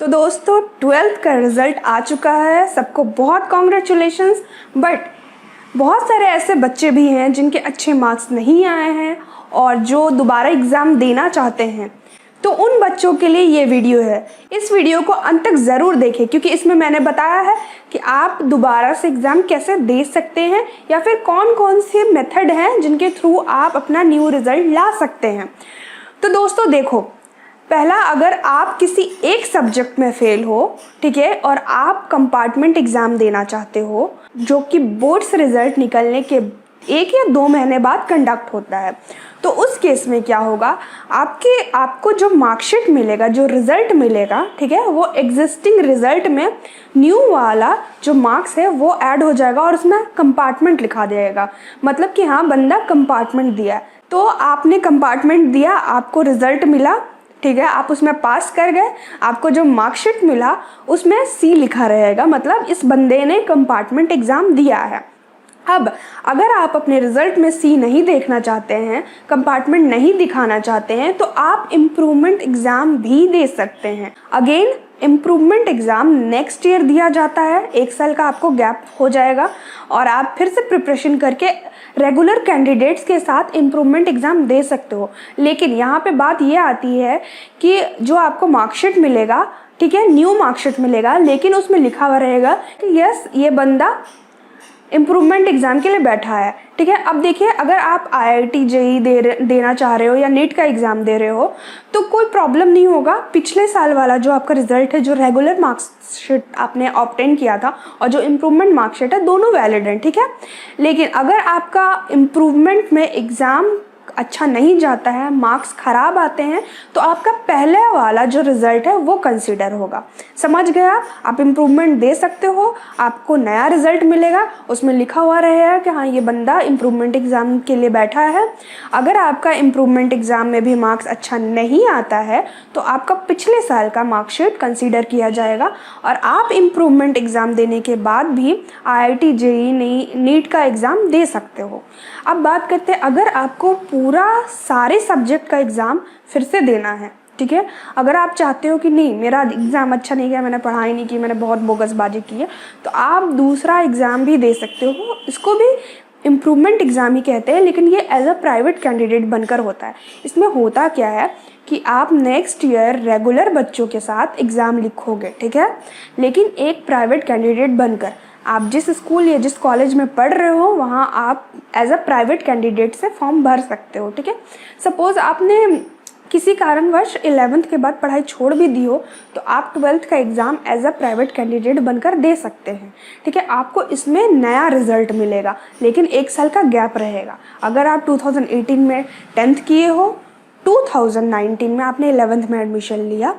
तो दोस्तों 12th का रिज़ल्ट आ चुका है, सबको बहुत कॉन्ग्रेचुलेशंस। बट बहुत सारे ऐसे बच्चे भी हैं जिनके अच्छे मार्क्स नहीं आए हैं और जो दोबारा एग्ज़ाम देना चाहते हैं, तो उन बच्चों के लिए ये वीडियो है। इस वीडियो को अंत तक ज़रूर देखें क्योंकि इसमें मैंने बताया है कि आप दोबारा से एग्ज़ाम कैसे दे सकते हैं या फिर कौन कौन से मेथड हैं जिनके थ्रू आप अपना न्यू रिज़ल्ट ला सकते हैं। तो दोस्तों देखो, पहला, अगर आप किसी एक सब्जेक्ट में फेल हो, ठीक है, और आप कंपार्टमेंट एग्ज़ाम देना चाहते हो जो कि बोर्ड्स रिज़ल्ट निकलने के 1 या 2 महीने बाद कंडक्ट होता है, तो उस केस में क्या होगा, आपको जो मार्कशीट मिलेगा, जो रिज़ल्ट मिलेगा, ठीक है, वो एग्जिस्टिंग रिज़ल्ट में न्यू वाला जो मार्क्स है वो ऐड हो जाएगा और उसमें कंपार्टमेंट लिखा जाएगा। मतलब कि हाँ, बंदा कंपार्टमेंट दिया है, तो आपने कंपार्टमेंट दिया, आपको रिज़ल्ट मिला, ठीक है, आप उसमें पास कर गए, आपको जो मार्कशीट मिला उसमें सी लिखा रहेगा, मतलब इस बंदे ने कंपार्टमेंट एग्ज़ाम दिया है। अब अगर आप अपने रिज़ल्ट में सी नहीं देखना चाहते हैं, कंपार्टमेंट नहीं दिखाना चाहते हैं, तो आप इम्प्रूवमेंट एग्ज़ाम भी दे सकते हैं। Again improvement exam next year दिया जाता है, 1 साल का आपको गैप हो जाएगा और आप फिर से प्रिपरेशन करके रेगुलर कैंडिडेट्स के साथ इम्प्रूवमेंट एग्ज़ाम दे सकते हो। लेकिन यहाँ पे बात ये आती है कि जो आपको मार्कशीट मिलेगा, ठीक है, न्यू मार्कशीट मिलेगा, लेकिन उसमें लिखा हुआ रहेगा कि यस, ये बंदा इम्प्रूवमेंट एग्ज़ाम के लिए बैठा है, ठीक है। अब देखिए, अगर आप IIT JEE देना चाह रहे हो या नीट का एग्ज़ाम दे रहे हो तो कोई प्रॉब्लम नहीं होगा। पिछले साल वाला जो आपका रिज़ल्ट है, जो रेगुलर मार्कशीट आपने ऑब्टेन किया था और जो इम्प्रूवमेंट मार्कशीट है, दोनों वैलिड हैं, ठीक है। लेकिन अगर आपका इम्प्रूवमेंट में एग्ज़ाम अच्छा नहीं जाता है, मार्क्स ख़राब आते हैं, तो आपका पहले वाला जो रिज़ल्ट है वो कंसीडर होगा। समझ गया? आप इम्प्रूवमेंट दे सकते हो, आपको नया रिज़ल्ट मिलेगा, उसमें लिखा हुआ रहेगा कि हाँ, ये बंदा इम्प्रूवमेंट एग्ज़ाम के लिए बैठा है। अगर आपका इम्प्रूवमेंट एग्ज़ाम में भी मार्क्स अच्छा नहीं आता है तो आपका पिछले साल का मार्कशीट कंसीडर किया जाएगा और आप इम्प्रूवमेंट एग्ज़ाम देने के बाद भी IIT JEE नीट का एग्ज़ाम दे सकते हो। अब बात करते हैं, अगर आपको पूरा सारे सब्जेक्ट का एग्ज़ाम फिर से देना है, ठीक है, अगर आप चाहते हो कि नहीं, मेरा एग्ज़ाम अच्छा नहीं गया, मैंने पढ़ाई नहीं की, मैंने बहुत बोगसबाजी की है, तो आप दूसरा एग्ज़ाम भी दे सकते हो। इसको भी इम्प्रूवमेंट एग्ज़ाम ही कहते हैं, लेकिन ये एज अ प्राइवेट कैंडिडेट बनकर होता है। इसमें होता क्या है कि आप नेक्स्ट ईयर रेगुलर बच्चों के साथ एग्ज़ाम लिखोगे, ठीक है, लेकिन एक प्राइवेट कैंडिडेट बनकर। आप जिस स्कूल या जिस कॉलेज में पढ़ रहे हो वहाँ आप एज अ प्राइवेट कैंडिडेट से फॉर्म भर सकते हो, ठीक है। सपोज़ आपने किसी कारणवश 11th के बाद पढ़ाई छोड़ भी दी हो तो आप 12th का exam as a private candidate बनकर दे सकते हैं, ठीक है। आपको इसमें नया रिज़ल्ट मिलेगा लेकिन 1 साल का गैप रहेगा। अगर आप 2018 में 10th किए हो, 2019 में आपने 11th में एडमिशन लिया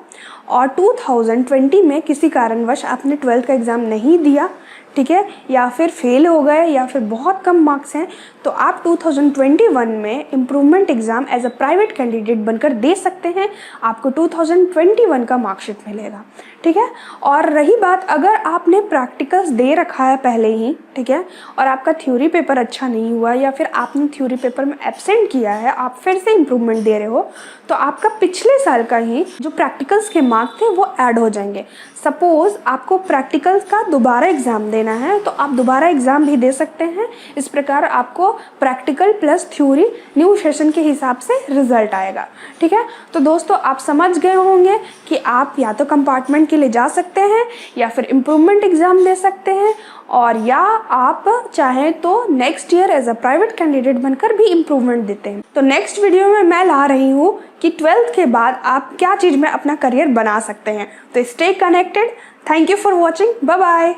और 2020 में किसी कारणवश आपने 12th का एग्ज़ाम नहीं दिया, ठीक है, या फिर फेल हो गए या फिर बहुत कम मार्क्स हैं, तो आप 2021 में improvement exam as a private candidate बनकर दे सकते हैं। आपको 2021 का मार्कशीट मिलेगा, ठीक है। और रही बात, अगर आपने प्रैक्टिकल्स दे रखा है पहले ही, ठीक है, और आपका थ्योरी पेपर अच्छा नहीं हुआ या फिर आपने थ्योरी पेपर में एब्सेंट किया है, आप फिर से इम्प्रूवमेंट दे रहे हो, तो आपका पिछले साल का ही जो प्रैक्टिकल्स के मार्क्स थे वो ऐड हो जाएंगे। सपोज़ आपको प्रैक्टिकल्स का दोबारा एग्ज़ाम देना है तो आप दोबारा एग्ज़ाम भी दे सकते हैं। इस प्रकार आपको practical plus theory new session के हिसाब से रिज़ल्ट आएगा, ठीक है। तो दोस्तों, आप समझ गए होंगे कि आप या तो कंपार्टमेंट के लिए जा सकते हैं या फिर इम्प्रूवमेंट एग्ज़ाम दे सकते हैं, और या आप चाहें तो next year as a private candidate बनकर भी इम्प्रूवमेंट देते हैं। तो नेक्स्ट वीडियो में मैं ला रही हूँ कि 12th के बाद आप क्या चीज़ में अपना करियर बना सकते हैं। तो stay connected. Thank you for watching. Bye bye.